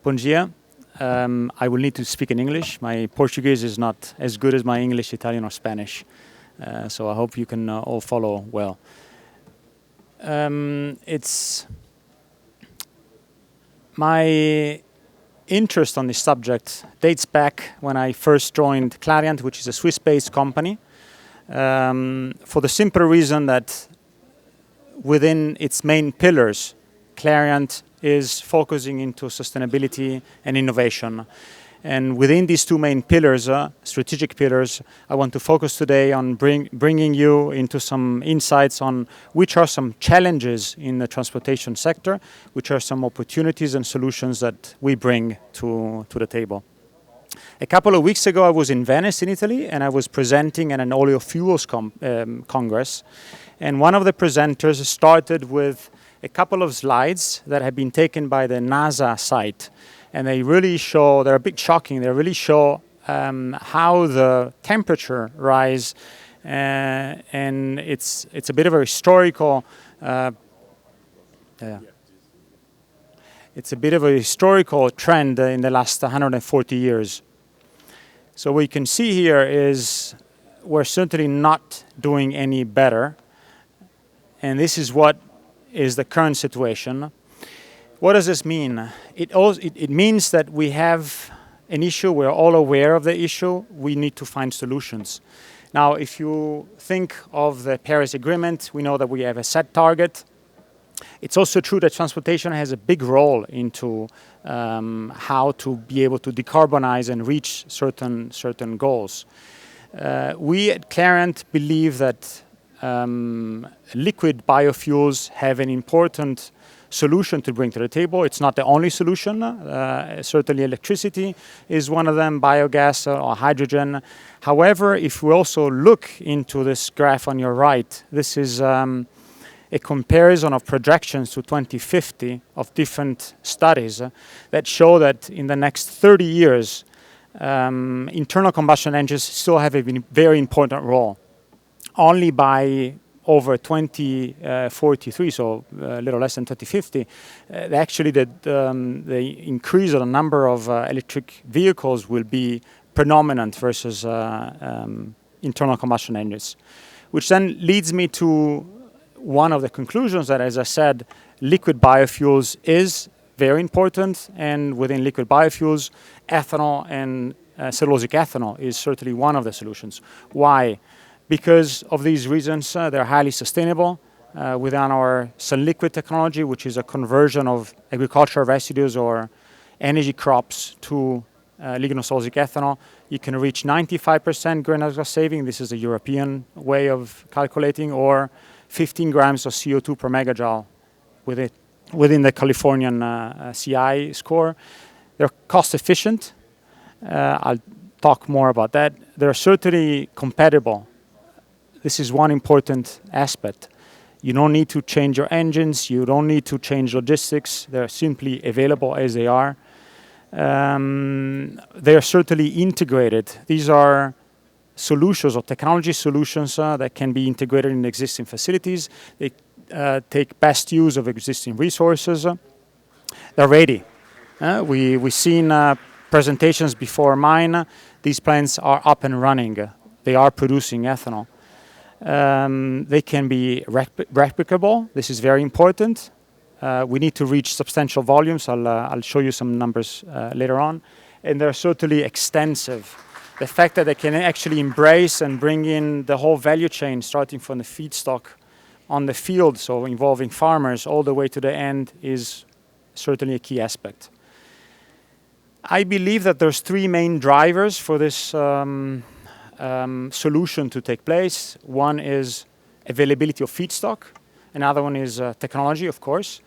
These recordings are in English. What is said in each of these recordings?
Bom dia. I will need to speak in English. My Portuguese is not as good as my English, Italian, or Spanish. So I hope you can all follow well. It's my interest on this subject dates back when I first joined Clariant, which is a Swiss-based company, for the simple reason that within its main pillars, Clariant is focusing into sustainability and innovation. And within these two main pillars, strategic pillars, I want to focus today on bringing you into some insights on which are some challenges in the transportation sector, which are some opportunities and solutions that we bring to the table. A couple of weeks ago, I was in Venice in Italy, and I was presenting at an oleofuels congress. And one of the presenters started with a couple of slides that have been taken by the NASA site. And they really show, they're a bit shocking, they really show how the temperature rise, and it's a bit of a historical, it's a bit of a historical trend in the last 140 years. So what you can see here is we're certainly not doing any better, and this is what is the current situation. What does this mean? It means that we have an issue, we're all aware of the issue, we need to find solutions. Now, if you think of the Paris Agreement, we know that we have a set target. It's also true that transportation has a big role into how to be able to decarbonize and reach certain goals. We at Clariant believe that liquid biofuels have an important solution to bring to the table. It's not the only solution. Certainly electricity is one of them, biogas or hydrogen. However, if we also look into this graph on your right, this is a comparison of projections to 2050 of different studies that show that in the next 30 years, internal combustion engines still have a very important role. Only by over 2043, so a little less than 2050, actually the increase of the number of electric vehicles will be predominant versus internal combustion engines. Which then leads me to one of the conclusions that, as I said, liquid biofuels is very important, and within liquid biofuels, ethanol and cellulosic ethanol is certainly one of the solutions. Why? Because of these reasons, they're highly sustainable within our sunliquid technology, which is a conversion of agricultural residues or energy crops to lignocellulosic ethanol. You can reach 95% greenhouse gas saving. This is a European way of calculating, or 15 grams of CO2 per megajoule within the Californian CI score. They're cost efficient. I'll talk more about that. They're certainly compatible. This is one important aspect. You don't need to change your engines. You don't need to change logistics. They're simply available as they are. They're certainly integrated. These are solutions or technology solutions that can be integrated in existing facilities. They take best use of existing resources. They're ready. We've seen presentations before mine. These plants are up and running. They are producing ethanol. They can be replicable. This is very important. We need to reach substantial volumes. I'll show you some numbers later on. And they're certainly extensive. The fact that they can actually embrace and bring in the whole value chain, starting from the feedstock on the field, so involving farmers, all the way to the end, is certainly a key aspect. I believe that there's three main drivers for this solution to take place. One is availability of feedstock. Another one is technology, of course,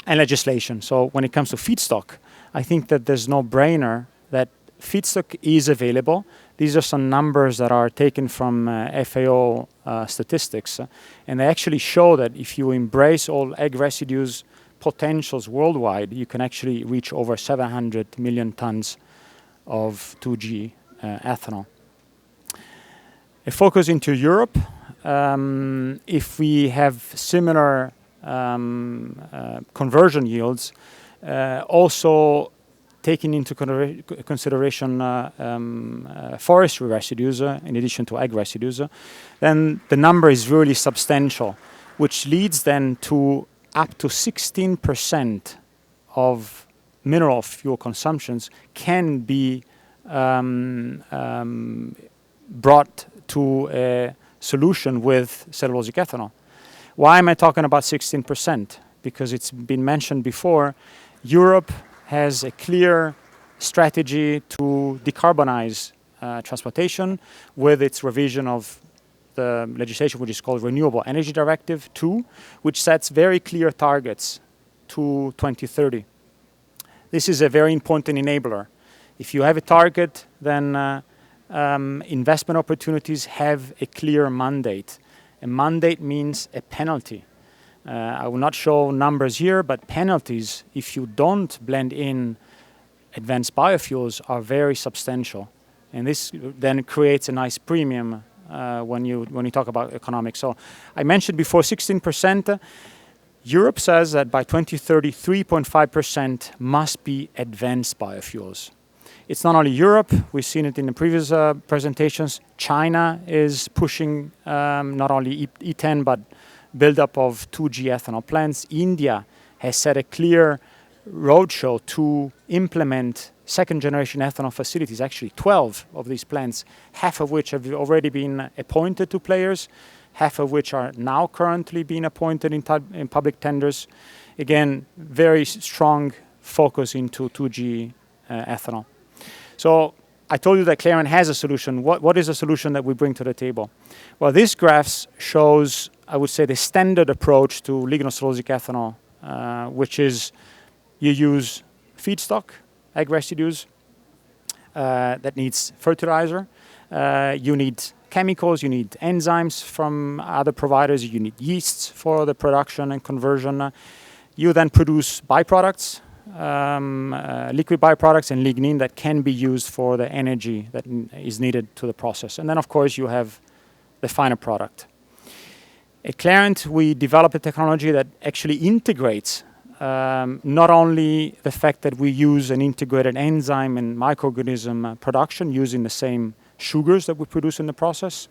and legislation. So when it comes to feedstock, I think that there's no brainer that feedstock is available. These are some numbers that are taken from FAO statistics, and they actually show that if you embrace all egg residues potentials worldwide, you can actually reach over 700 million tons of 2G ethanol. A focus into Europe, if we have similar conversion yields, also taking into consideration forestry residues, in addition to ag residues, then the number is really substantial, which leads then to up to 16% of mineral fuel consumptions can be brought to a solution with cellulosic ethanol. Why am I talking about 16%? Because it's been mentioned before, Europe has a clear strategy to decarbonize transportation with its revision of the legislation which is called Renewable Energy Directive 2, which sets very clear targets to 2030. This is a very important enabler. If you have a target, then investment opportunities have a clear mandate. A mandate means a penalty. I will not show numbers here, but penalties, if you don't blend in advanced biofuels, are very substantial. And this then creates a nice premium when you talk about economics. So I mentioned before 16%. Europe says that by 2030, 3.5% must be advanced biofuels. It's not only Europe, we've seen it in the previous presentations. China is pushing not only E10, but build-up of 2G ethanol plants. India has set a clear roadshow to implement second-generation ethanol facilities, actually 12 of these plants, half of which have already been appointed to players, half of which are now currently being appointed in public tenders. Again, very strong focus into 2G ethanol. So I told you that Clariant has a solution. What is a solution that we bring to the table? Well, this graph shows, I would say, the standard approach to lignocellulosic ethanol, which is you use feedstock, ag residues, that needs fertilizer. You need chemicals, you need enzymes from other providers, you need yeasts for the production and conversion. You then produce byproducts, liquid byproducts and lignin that can be used for the energy that is needed to the process. And then, of course, you have the final product. At Clariant, we develop a technology that actually integrates not only the fact that we use an integrated enzyme and microorganism production using the same sugars that we produce in the process.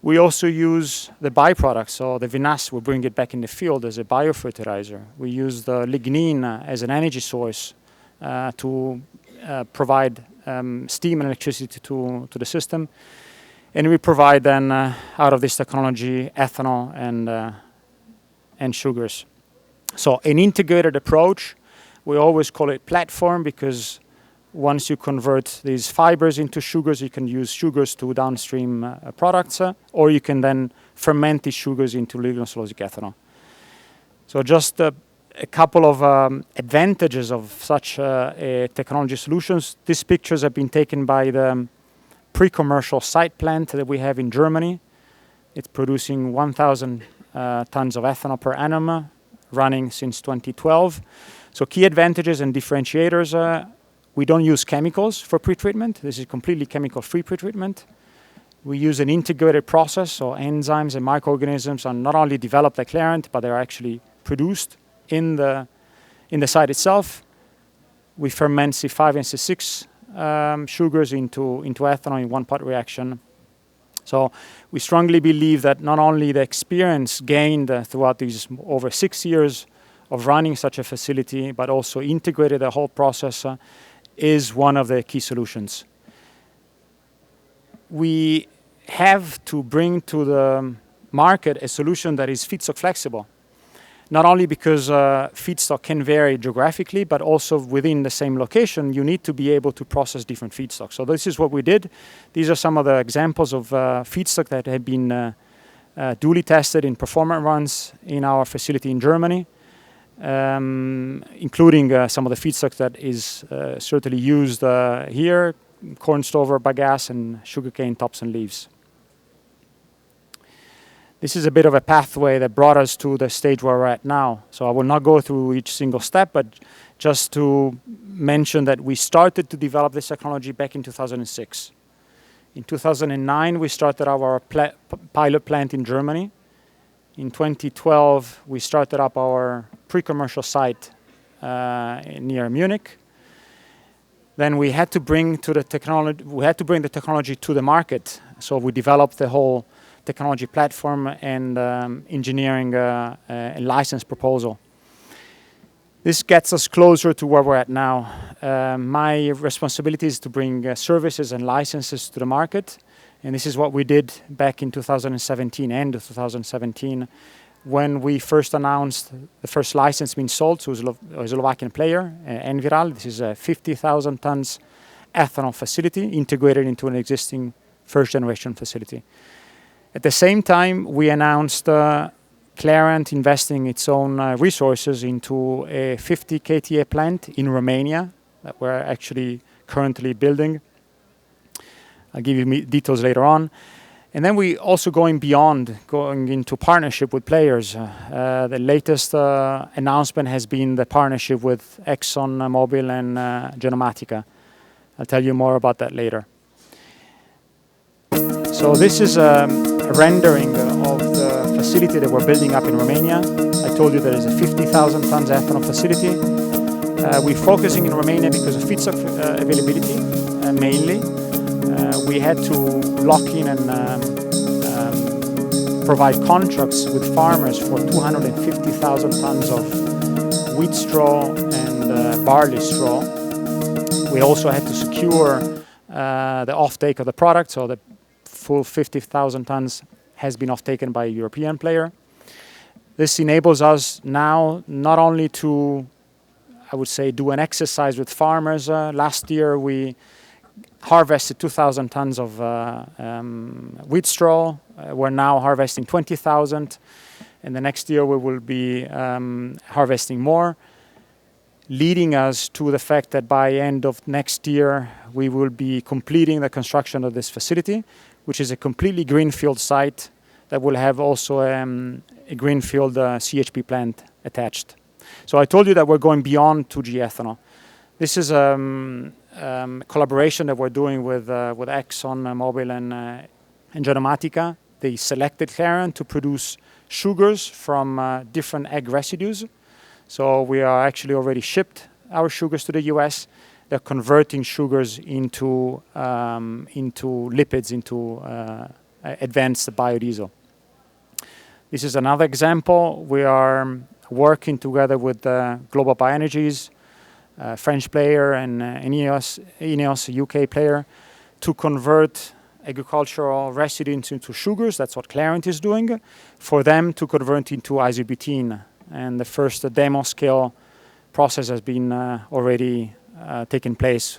We also use the byproducts, so the vinasse, we bring it back in the field as a biofertilizer. We use the lignin as an energy source to provide steam and electricity to the system. And we provide then, out of this technology, ethanol and sugars. So an integrated approach, we always call it platform because once you convert these fibers into sugars, you can use sugars to downstream products, or you can then ferment these sugars into lignocellulosic ethanol. So just a couple of advantages of such a technology solutions. These pictures have been taken by the pre-commercial site plant that we have in Germany. It's producing 1,000 tons of ethanol per annum, running since 2012. So key advantages and differentiators. We don't use chemicals for pretreatment. This is completely chemical-free pretreatment. We use an integrated process, so enzymes and microorganisms are not only developed at Clariant, but they're actually produced in the site itself. We ferment C5 and C6 sugars into ethanol in one-pot reaction. So we strongly believe that not only the experience gained throughout these over 6 years of running such a facility, but also integrated the whole process is one of the key solutions. We have to bring to the market a solution that is feedstock flexible, not only because feedstock can vary geographically, but also within the same location, you need to be able to process different feedstocks. So this is what we did. These are some of the examples of feedstock that have been duly tested in performance runs in our facility in Germany. Including some of the feedstock that is certainly used here, corn stover bagasse and sugarcane tops and leaves. This is a bit of a pathway that brought us to the stage where we're at now. So I will not go through each single step, but just to mention that we started to develop this technology back in 2006. In 2009, we started our pilot plant in Germany. In 2012, we started up our pre-commercial site near Munich. then we had to bring the technology to the market. So we developed the whole technology platform and engineering and license proposal. This gets us closer to where we're at now. My responsibility is to bring services and licenses to the market. And this is what we did back in 2017, end of 2017, when we first announced the first license being sold to a Slovakian player, Enviral. This is a 50,000 tons ethanol facility integrated into an existing first generation facility. At the same time, we announced Clariant investing its own resources into a 50 KTA plant in Romania that we're actually currently building. I'll give you details later on. And then we also going into partnership with players. The latest announcement has been the partnership with ExxonMobil and Genomatica. I'll tell you more about that later. So this is a rendering of the facility that we're building up in Romania. I told you that it's a 50,000 tons ethanol facility. We're focusing in Romania because of feedstock availability, mainly. We had to lock in and provide contracts with farmers for 250,000 tons of wheat straw and barley straw. We also had to secure the offtake of the product, so the full 50,000 tons has been off-taken by a European player. This enables us now not only to, I would say, do an exercise with farmers. Last year we harvested 2,000 tons of wheat straw. We're now harvesting 20,000, and the next year we will be harvesting more, leading us to the fact that by end of next year we will be completing the construction of this facility, which is a completely greenfield site that will have also a greenfield CHP plant attached. So I told you that we're going beyond 2G ethanol. This is collaboration that we're doing with ExxonMobil and Genomatica. They selected Clariant to produce sugars from different egg residues. So we are actually already shipped our sugars to the US. They're converting sugars into lipids, into advanced biodiesel. This is another example. We are working together with Global Bioenergies, French player, and INEOS, a UK player, to convert agricultural residues into sugars. That's what Clariant is doing, for them to convert into isobutene. And the first demo scale process has been already taken place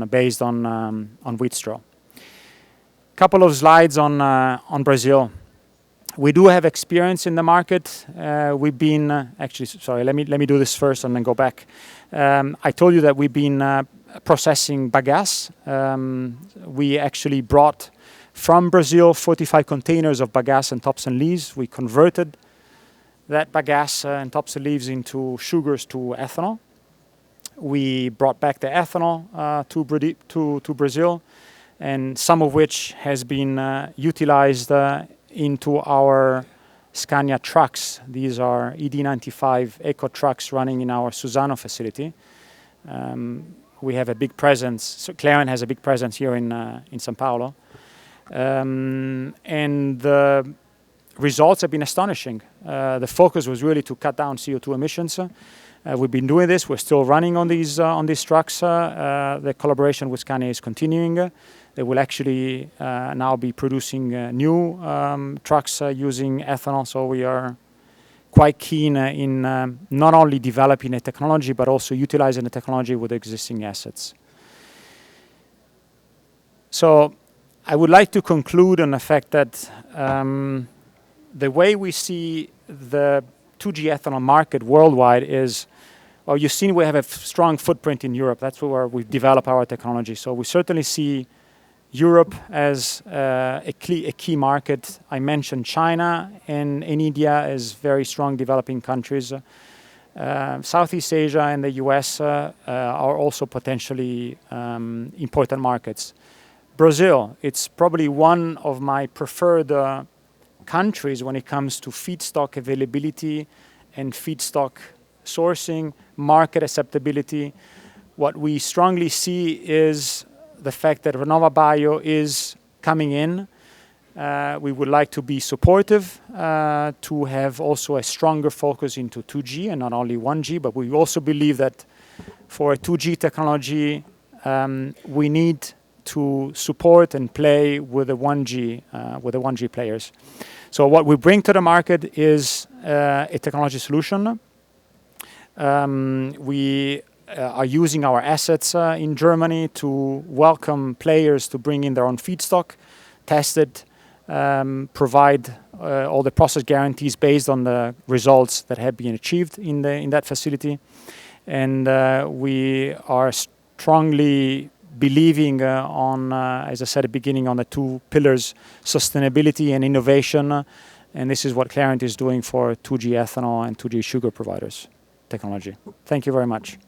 based on wheat straw. Couple of slides on Brazil. We do have experience in the market. We've been actually, sorry, let me do this first and then go back. I told you that we've been processing bagasse. We actually brought from Brazil 45 containers of bagasse and tops and leaves. We converted that bagasse and tops and leaves into sugars to ethanol. We brought back the ethanol to Brazil, and some of which has been utilized into our Scania trucks. These are ED95 Eco trucks running in our Suzano facility. We have a big presence. So Clariant has a big presence here in São Paulo. And the results have been astonishing. The focus was really to cut down CO2 emissions. We've been doing this. We're still running on these trucks. The collaboration with Scania is continuing. They will actually now be producing new trucks using ethanol. So we are quite keen in not only developing a technology, but also utilizing the technology with existing assets. So I would like to conclude on the fact that the way we see the 2G ethanol market worldwide is, well, you've seen we have a strong footprint in Europe. That's where we develop our technology. So we certainly see Europe as a key market. I mentioned China and India as very strong developing countries. Southeast Asia and the US are also potentially important markets. Brazil, it's probably one of my preferred countries when it comes to feedstock availability and feedstock sourcing, market acceptability. what we strongly see is the fact that Renova Bio is coming in. We would like to be supportive, to have also a stronger focus into 2G and not only 1G, but we also believe that for a 2G technology, we need to support and play with the 1G players. So what we bring to the market is a technology solution. We are using our assets in Germany to welcome players to bring in their own feedstock, test it, provide all the process guarantees based on the results that have been achieved in that facility. And we are strongly believing on, as I said at the beginning, on the two pillars, sustainability and innovation. And this is what Clariant is doing for 2G ethanol and 2G sugar providers technology. Thank you very much.